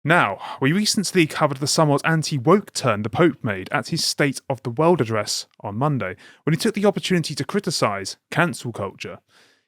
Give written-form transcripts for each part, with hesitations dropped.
Now, we recently covered the somewhat anti-woke turn the Pope made at his State of the World address on Monday, when he took the opportunity to criticise cancel culture.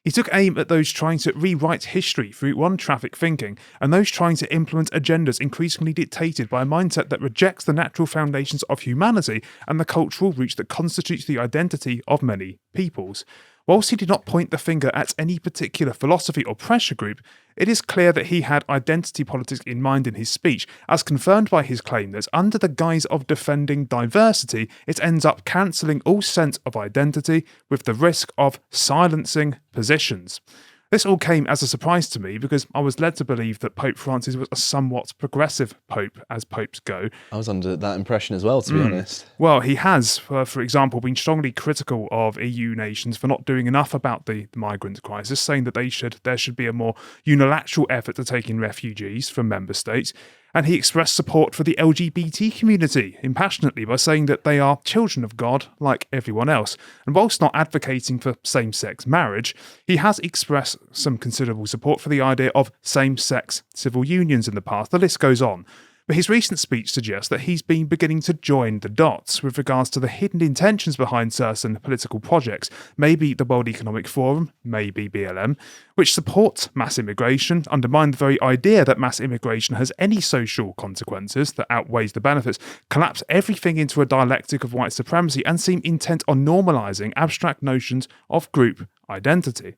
He took aim at those trying to rewrite history through one-traffic thinking, and those trying to implement agendas increasingly dictated by a mindset that rejects the natural foundations of humanity and the cultural roots that constitutes the identity of many peoples. Whilst he did not point the finger at any particular philosophy or pressure group, it is clear that he had identity politics in mind in his speech, as confirmed by his claim that under the guise of defending diversity, it ends up cancelling all sense of identity with the risk of silencing positions. This all came as a surprise to me because I was led to believe that Pope Francis was a somewhat progressive pope, as popes go. I was under that impression as well, to be honest. Well, he has, for example, been strongly critical of EU nations for not doing enough about the migrant crisis, saying that there should be a more unilateral effort to take in refugees from member states. And he expressed support for the LGBT community impassionately by saying that they are children of God like everyone else. And whilst not advocating for same-sex marriage, he has expressed some considerable support for the idea of same-sex civil unions in the past. The list goes on. But his recent speech suggests that he's been beginning to join the dots with regards to the hidden intentions behind certain political projects, maybe the World Economic Forum, maybe BLM, which support mass immigration, undermine the very idea that mass immigration has any social consequences that outweighs the benefits, collapse everything into a dialectic of white supremacy, and seem intent on normalising abstract notions of group identity.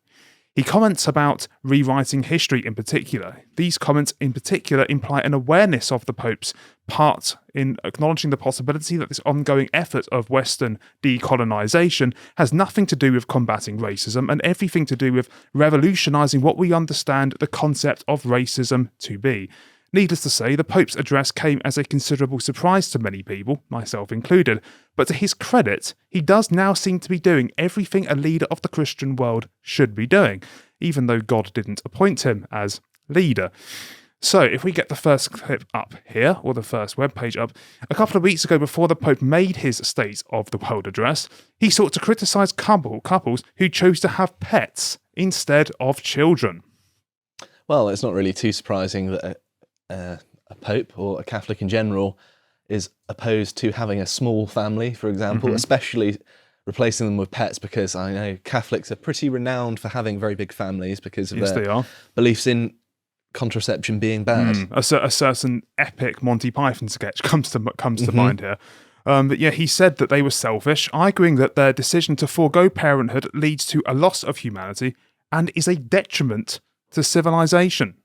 He comments about rewriting history in particular. These comments in particular imply an awareness of the Pope's part in acknowledging the possibility that this ongoing effort of Western decolonisation has nothing to do with combating racism and everything to do with revolutionising what we understand the concept of racism to be. Needless to say, the Pope's address came as a considerable surprise to many people, myself included, but to his credit, he does now seem to be doing everything a leader of the Christian world should be doing, even though God didn't appoint him as leader. So, if we get the first clip up here, or the first webpage up, a couple of weeks ago before the Pope made his State of the World address, he sought to criticise couples who chose to have pets instead of children. Well, it's not really too surprising that a pope or a Catholic in general is opposed to having a small family, for example, especially replacing them with pets, because I know Catholics are pretty renowned for having very big families because of their beliefs in contraception being bad. A certain epic Monty Python sketch comes to mind here. But yeah, he said that they were selfish, arguing that their decision to forego parenthood leads to a loss of humanity and is a detriment to civilization.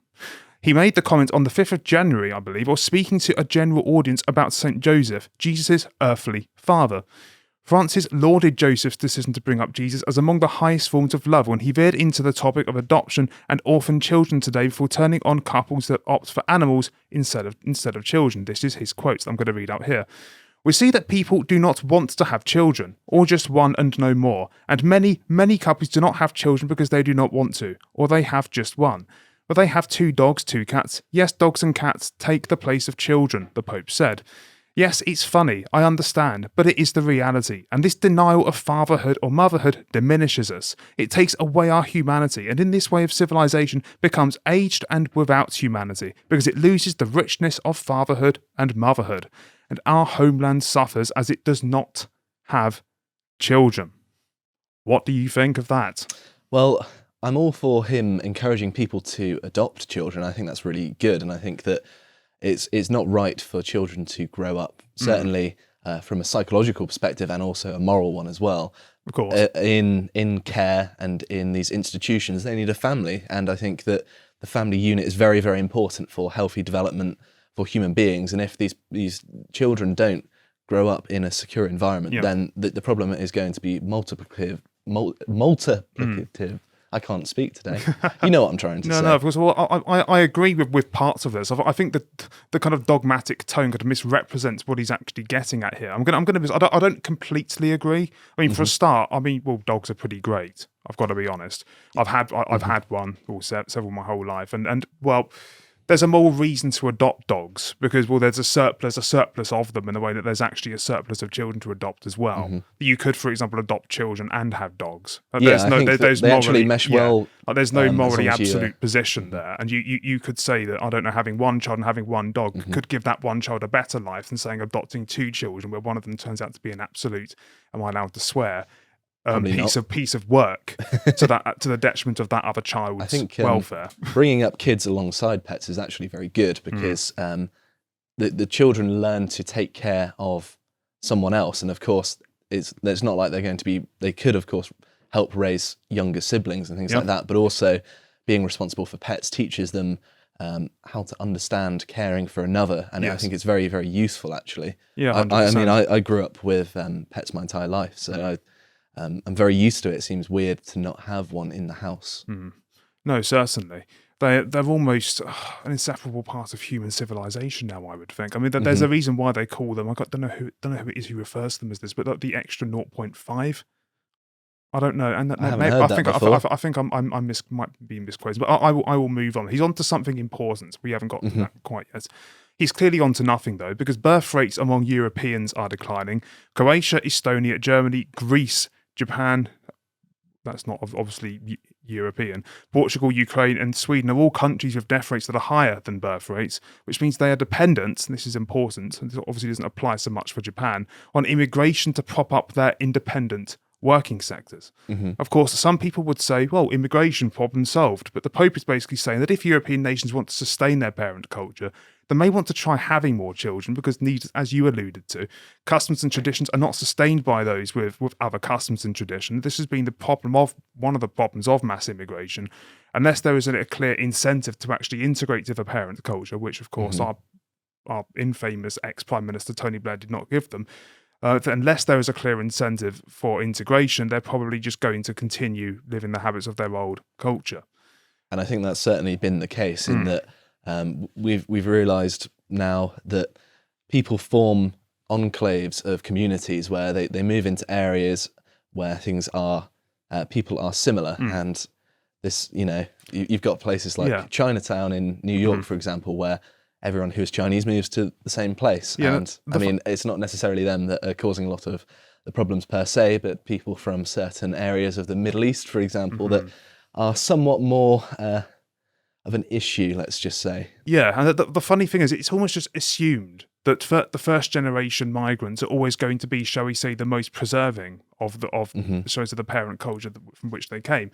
He made the comment on the 5th of January, I believe, or speaking to a general audience about St. Joseph, Jesus' earthly father. Francis lauded Joseph's decision to bring up Jesus as among the highest forms of love when he veered into the topic of adoption and orphan children today before turning on couples that opt for animals instead of children. This is his quote that I'm going to read out here. We see that people do not want to have children, or just one and no more, and many, many couples do not have children because they do not want to, or they have just one. But they have 2 dogs, 2 cats. Yes, dogs and cats take the place of children, the Pope said. Yes, it's funny, I understand, but it is the reality, and this denial of fatherhood or motherhood diminishes us. It takes away our humanity, and in this way of civilization becomes aged and without humanity, because it loses the richness of fatherhood and motherhood, and our homeland suffers as it does not have children. What do you think of that? Well, I'm all for him encouraging people to adopt children. I think that's really good, and I think that it's not right for children to grow up, certainly from a psychological perspective and also a moral one as well. Of course. In care and in these institutions, they need a family, and I think that the family unit is very, very important for healthy development for human beings, and if these children don't grow up in a secure environment, then the problem is going to be multiplicative. I can't speak today. You know what I'm trying to say. No, of course. Well, I agree with parts of this. I think that the kind of dogmatic tone kind of misrepresents what he's actually getting at here. I don't completely agree. I mean, for a start, dogs are pretty great. I've got to be honest. I've had one or several my whole life, and well, there's a more reason to adopt dogs because, well, there's a surplus of them in the way that there's actually a surplus of children to adopt as well. You could, for example, adopt children and have dogs. Like, Yeah, I think that they actually mesh well. Like, there's no as morally long as you, absolute position there, and you could say that, I don't know, having one child and having one dog could give that one child a better life than saying adopting two children where one of them turns out to be an absolute, am I allowed to swear, piece of work to the detriment of that other child's I think, welfare. Bringing up kids alongside pets is actually very good because the children learn to take care of someone else, and of course it's not like they're going to be. They could, of course, help raise younger siblings and things like that, but also being responsible for pets teaches them how to understand caring for another, and I think it's very, very useful actually. Yeah, I mean, I grew up with pets my entire life, so I'm very used to it. It seems weird to not have one in the house. No, certainly. They're almost an inseparable part of human civilization now, I would think. I mean, there's a reason why they call them, don't know who it is who refers to them as this, but the extra 0.5. I don't know, and I think I might be misquoted, but I will move on. He's on to something important. We haven't got to that quite yet. He's clearly on to nothing though, because birth rates among Europeans are declining. Croatia, Estonia, Germany, Greece, Japan, that's not obviously European, Portugal, Ukraine, and Sweden are all countries with death rates that are higher than birth rates, which means they are dependent, and this is important, and this obviously doesn't apply so much for Japan, on immigration to prop up their independent working sectors. Of course, some people would say, well, immigration problem solved, but the Pope is basically saying that if European nations want to sustain their parent culture, they may want to try having more children because needs, as you alluded to, customs and traditions are not sustained by those with other customs and tradition. This has been one of the problems of mass immigration, unless there is a clear incentive to actually integrate to the parent culture, which of course our infamous ex-Prime Minister Tony Blair did not give them. Unless there is a clear incentive for integration, they're probably just going to continue living the habits of their old culture. And I think that's certainly been the case in that we've realised now that people form enclaves of communities where they move into areas where things are people are similar, and this you've got places like Chinatown in New York, for example, where everyone who is Chinese moves to the same place. And I mean, it's not necessarily them that are causing a lot of the problems per se, but people from certain areas of the Middle East, for example, that are somewhat more of an issue, let's just say. Yeah, and the funny thing is, it's almost just assumed that the first generation migrants are always going to be, shall we say, the most preserving of the parent culture from which they came.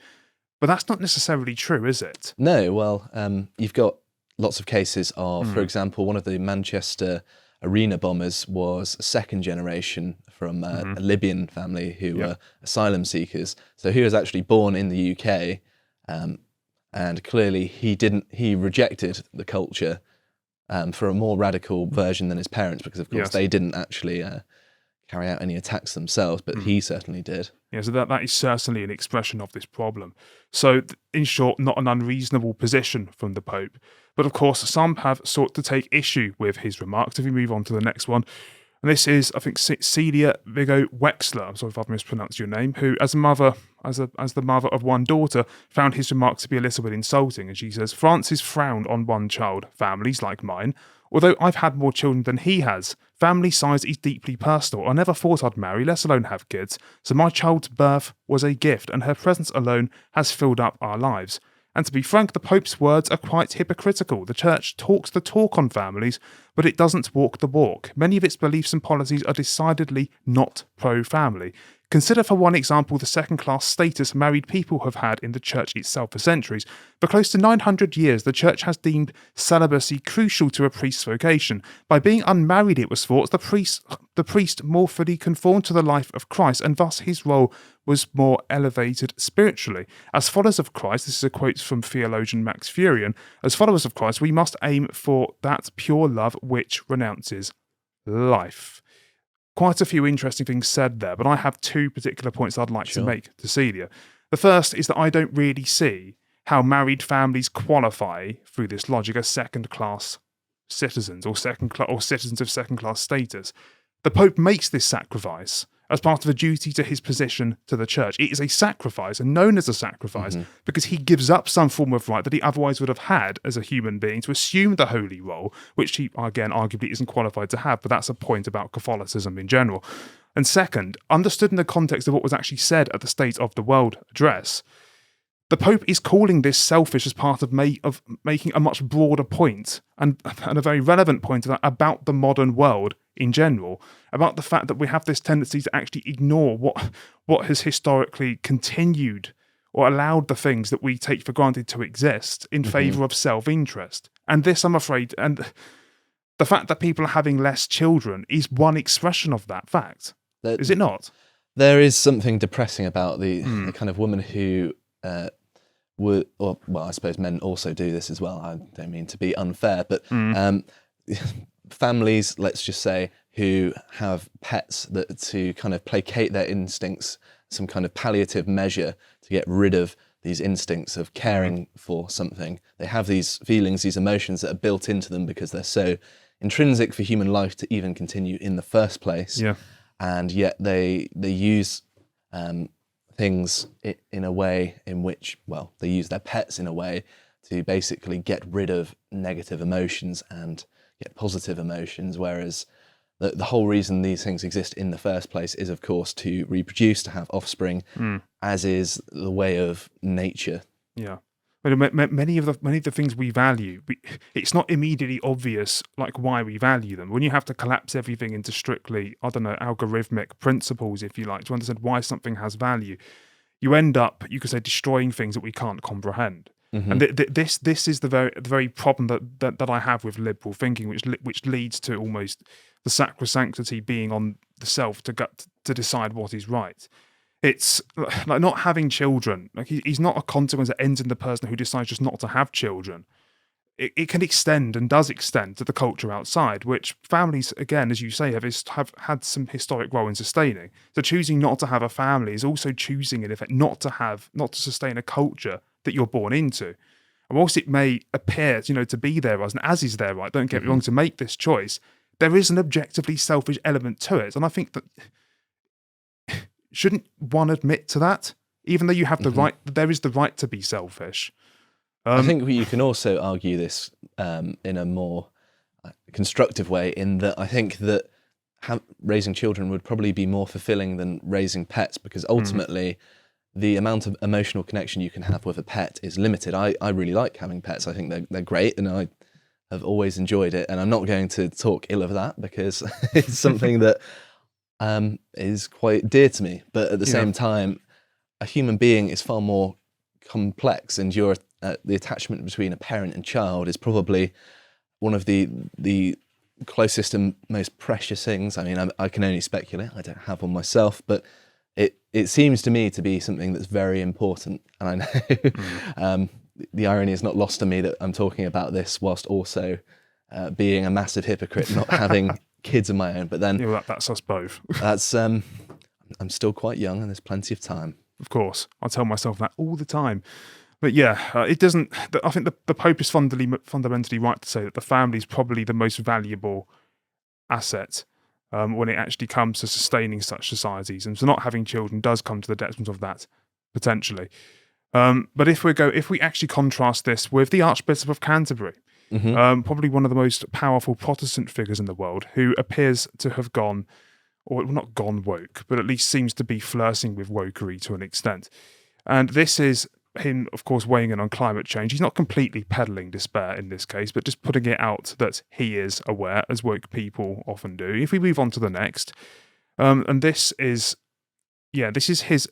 But that's not necessarily true, is it? No, well, you've got lots of cases of, for example, one of the Manchester arena bombers was a second generation from a Libyan family who were asylum seekers. So he was actually born in the UK, and clearly he rejected the culture for a more radical version than his parents, because of course they didn't actually carry out any attacks themselves, but he certainly did. Yeah, so that is certainly an expression of this problem. So, in short, not an unreasonable position from the Pope. But of course, some have sought to take issue with his remarks. If we move on to the next one, and this is, I think, Celia Vigo Wexler, I'm sorry if I've mispronounced your name, who, as the mother of one daughter, found his remarks to be a little bit insulting. And she says, Francis frowned on one-child families like mine. Although I've had more children than he has, family size is deeply personal. I never thought I'd marry, let alone have kids. So my child's birth was a gift, and her presence alone has filled up our lives. And to be frank, the Pope's words are quite hypocritical. The Church talks the talk on families, but it doesn't walk the walk. Many of its beliefs and policies are decidedly not pro-family. Consider, for one example, the second-class status married people have had in the Church itself for centuries. For close to 900 years, the Church has deemed celibacy crucial to a priest's vocation. By being unmarried, it was thought, the priest more fully conformed to the life of Christ, and thus his role was more elevated spiritually. As followers of Christ, this is a quote from theologian Max Furian, as followers of Christ, we must aim for that pure love which renounces life. Quite a few interesting things said there, but I have two particular points I'd like to make to Celia. The first is that I don't really see how married families qualify through this logic as second-class citizens or citizens of second-class status. The Pope makes this sacrifice as part of a duty to his position to the church. It is a sacrifice, and known as a sacrifice, because he gives up some form of right that he otherwise would have had as a human being to assume the holy role, which he, again, arguably isn't qualified to have, but that's a point about Catholicism in general. And second, understood in the context of what was actually said at the State of the World address, the Pope is calling this selfish as part of making a much broader point, and a very relevant point about the modern world in general, about the fact that we have this tendency to actually ignore what has historically continued or allowed the things that we take for granted to exist in favour of self-interest. And this, I'm afraid, and the fact that people are having less children is one expression of that fact. Is it not? There is something depressing about the kind of woman who would, or well, I suppose men also do this as well. I don't mean to be unfair, but families, let's just say, who have pets that to kind of placate their instincts, some kind of palliative measure to get rid of these instincts of caring for something. They have these feelings, these emotions that are built into them because they're so intrinsic for human life to even continue in the first place. Yeah. And yet they use things in a way in which, well, they use their pets in a way to basically get rid of negative emotions and get positive emotions, whereas the whole reason these things exist in the first place is, of course, to reproduce, to have offspring, as is the way of nature. Yeah. Many of the things we value, it's not immediately obvious like why we value them. When you have to collapse everything into strictly, I don't know, algorithmic principles, if you like, to understand why something has value, you end up, you could say, destroying things that we can't comprehend. And this is the very problem that I have with liberal thinking, which leads to almost the sacrosanctity being on the self to decide what is right. It's like not having children. Like he's not a consequence that ends in the person who decides just not to have children. It can extend and does extend to the culture outside, which families, again, as you say, have had some historic role in sustaining. So choosing not to have a family is also choosing, in effect, not to sustain a culture that you're born into. And whilst it may appear, to be their right, and as is their right, don't get me wrong, to make this choice, there is an objectively selfish element to it. And I think that shouldn't one admit to that? Even though you have the right, there is the right to be selfish. I think you can also argue this in a more constructive way, in that I think that raising children would probably be more fulfilling than raising pets, because ultimately the amount of emotional connection you can have with a pet is limited. I really like having pets. I think they're great, and I have always enjoyed it. And I'm not going to talk ill of that because it's something that is quite dear to me. But at the same time, a human being is far more complex, and the attachment between a parent and child is probably one of the closest and most precious things. I mean, I can only speculate. I don't have one myself, but it seems to me to be something that's very important. And I know the irony is not lost on me that I'm talking about this whilst also being a massive hypocrite, not having kids of my own. But then that's us both. That's I'm still quite young, and there's plenty of time. Of course, I tell myself that all the time. But yeah, it doesn't. I think the Pope is fundamentally right to say that the family is probably the most valuable asset when it actually comes to sustaining such societies, and so not having children does come to the detriment of that potentially. But if we actually contrast this with the Archbishop of Canterbury, probably one of the most powerful Protestant figures in the world, who appears to have gone, or not gone woke, but at least seems to be flirting with wokery to an extent. And this is him, of course, weighing in on climate change. He's not completely peddling despair in this case, but just putting it out that he is aware, as woke people often do. If we move on to the next, and this is his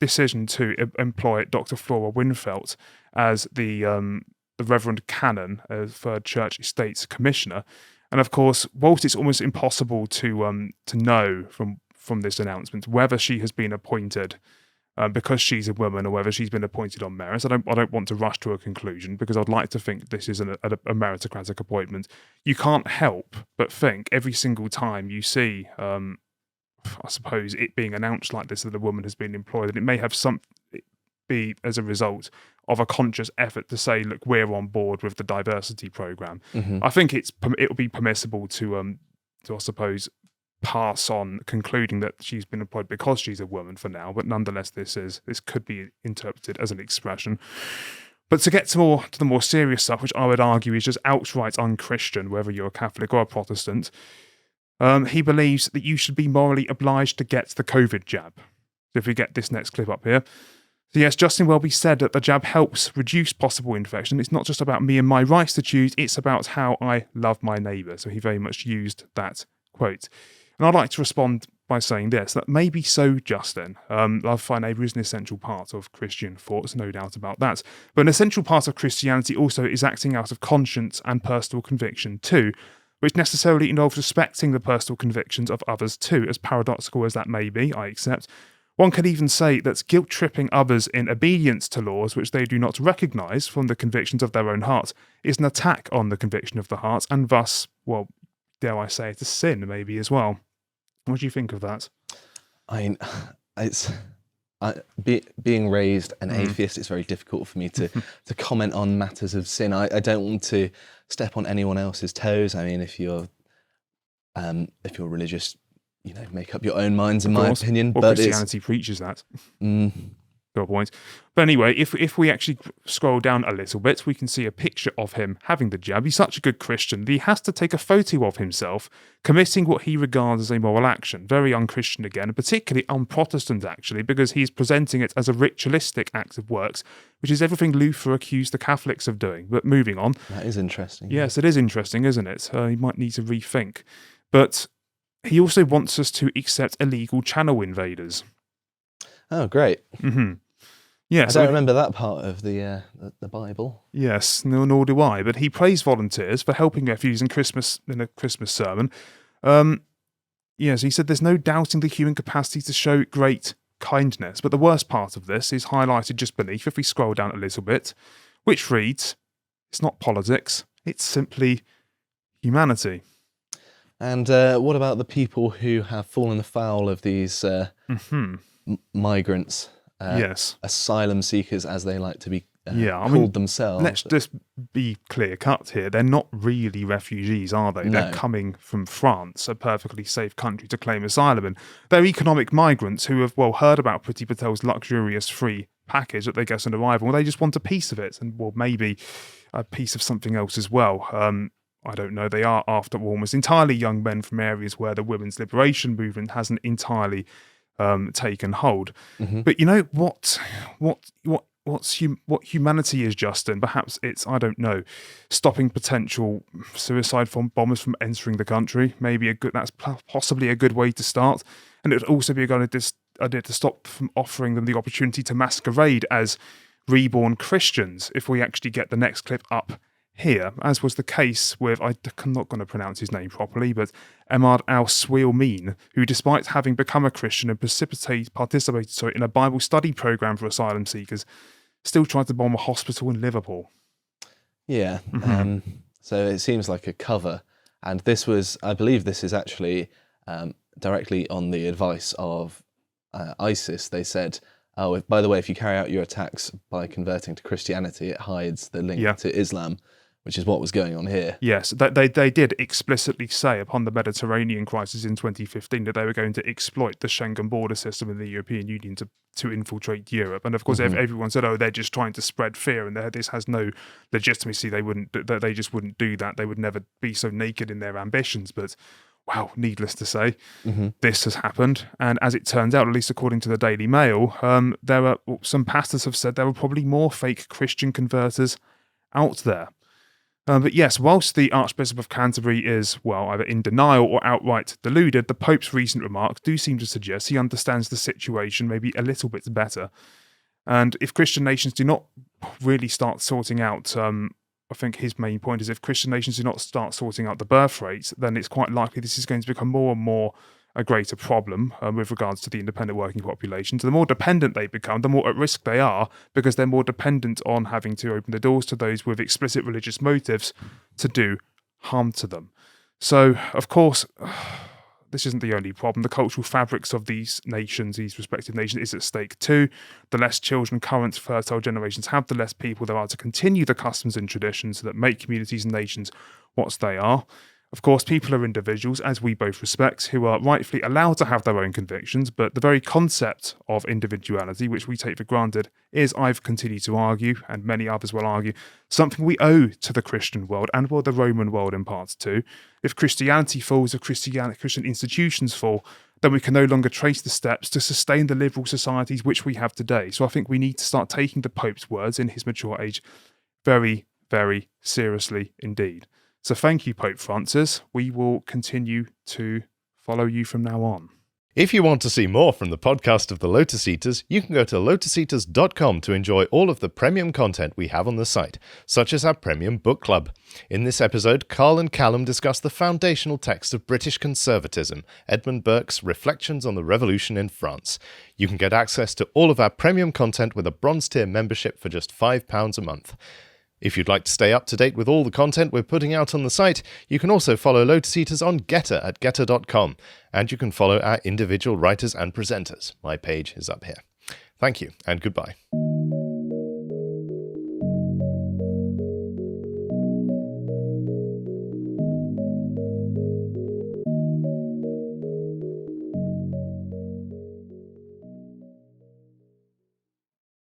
decision to employ Dr. Flora Winfelt as the Reverend Canon, Third Church Estates Commissioner. And of course, whilst it's almost impossible to know from this announcement whether she has been appointed because she's a woman, or whether she's been appointed on merit. I don't want to rush to a conclusion, because I'd like to think this is a meritocratic appointment. You can't help but think every single time you see, I suppose, it being announced like this that a woman has been employed, that it may have be as a result of a conscious effort to say, look, we're on board with the diversity program. I think it would be permissible to I suppose, pass on concluding that she's been employed because she's a woman for now, but nonetheless, this could be interpreted as an expression. But to get to the more serious stuff, which I would argue is just outright unchristian, whether you're a Catholic or a Protestant, he believes that you should be morally obliged to get the COVID jab. So if we get this next clip up here. So yes, Justin Welby said that the jab helps reduce possible infection. It's not just about me and my rights to choose, it's about how I love my neighbour. So he very much used that quote. And I'd like to respond by saying this, that maybe so, Justin. Love for our neighbour is an essential part of Christian thoughts, no doubt about that. But an essential part of Christianity also is acting out of conscience and personal conviction too, which necessarily involves respecting the personal convictions of others too, as paradoxical as that may be, I accept. One could even say that guilt-tripping others in obedience to laws which they do not recognise from the convictions of their own heart is an attack on the conviction of the heart, and thus, well, dare I say it, a sin maybe as well. What do you think of that? I mean, being raised an atheist, it's very difficult for me to comment on matters of sin. I don't want to step on anyone else's toes. I mean, if you're religious, make up your own minds, in my opinion. Well, but Christianity preaches that. Good point. But anyway, if we actually scroll down a little bit, we can see a picture of him having the jab. He's such a good Christian that he has to take a photo of himself committing what he regards as a moral action. Very unchristian again, and particularly un-Protestant actually, because he's presenting it as a ritualistic act of works, which is everything Luther accused the Catholics of doing. But moving on. That is interesting. Yes, it is interesting, isn't it? He might need to rethink. But he also wants us to accept illegal channel invaders. Oh, great. Mm-hmm. Yes, I don't remember that part of the Bible. Yes, nor do I. But he praised volunteers for helping refugees in a Christmas sermon. Yes, he said there's no doubting the human capacity to show great kindness. But the worst part of this is highlighted just beneath, if we scroll down a little bit, which reads, it's not politics, it's simply humanity. And what about the people who have fallen afoul of these migrants? Yes. Asylum seekers, as they like to be called themselves. Let's just be clear cut here. They're not really refugees, are they? No. They're coming from France, a perfectly safe country to claim asylum in. They're economic migrants who have, heard about Priti Patel's luxurious free package that they get on arrival. Well, they just want a piece of it, and maybe a piece of something else as well. I don't know. They are, after all, almost entirely young men from areas where the women's liberation movement hasn't entirely taken hold. Mm-hmm. But you know what humanity is, Justin? Perhaps it's, I don't know, stopping potential suicide bombers from entering the country. Maybe that's possibly a good way to start, and it would also be a good idea to stop from offering them the opportunity to masquerade as reborn Christians. If we actually get the next clip up here, as was the case with, I'm not going to pronounce his name properly, but Ahmad al-Swilmeen, who, despite having become a Christian and participated in a Bible study program for asylum seekers, still tried to bomb a hospital in Liverpool. Yeah, so it seems like a cover, and I believe this is actually directly on the advice of ISIS. They said, by the way, if you carry out your attacks by converting to Christianity, it hides the link to Islam, which is what was going on here. Yes, they did explicitly say upon the Mediterranean crisis in 2015 that they were going to exploit the Schengen border system in the European Union to infiltrate Europe. And of course, everyone said, they're just trying to spread fear, and this has no legitimacy. They just wouldn't do that. They would never be so naked in their ambitions. But wow, needless to say, this has happened. And as it turns out, at least according to the Daily Mail, some pastors have said there were probably more fake Christian converters out there. But yes, whilst the Archbishop of Canterbury is, either in denial or outright deluded, the Pope's recent remarks do seem to suggest he understands the situation maybe a little bit better. And if Christian nations do not really start sorting out, I think his main point is if Christian nations do not start sorting out the birth rates, then it's quite likely this is going to become more and more a greater problem with regards to the independent working populations. The more dependent they become, the more at risk they are, because they're more dependent on having to open the doors to those with explicit religious motives to do harm to them. So, of course, this isn't the only problem. The cultural fabrics of these respective nations, is at stake too. The less children current fertile generations have, the less people there are to continue the customs and traditions that make communities and nations what they are. Of course, people are individuals, as we both respect, who are rightfully allowed to have their own convictions, but the very concept of individuality, which we take for granted, is, I've continued to argue, and many others will argue, something we owe to the Christian world and the Roman world in parts too. If Christianity falls, if Christian institutions fall, then we can no longer trace the steps to sustain the liberal societies which we have today. So I think we need to start taking the Pope's words in his mature age very, very seriously indeed. So thank you, Pope Francis. We will continue to follow you from now on. If you want to see more from the podcast of the Lotus Eaters, you can go to lotuseaters.com to enjoy all of the premium content we have on the site, such as our premium book club. In this episode, Carl and Callum discuss the foundational text of British conservatism, Edmund Burke's Reflections on the Revolution in France. You can get access to all of our premium content with a bronze tier membership for just £5 a month. If you'd like to stay up to date with all the content we're putting out on the site, you can also follow Lotus Eaters on Getter at getter.com, and you can follow our individual writers and presenters. My page is up here. Thank you, and goodbye.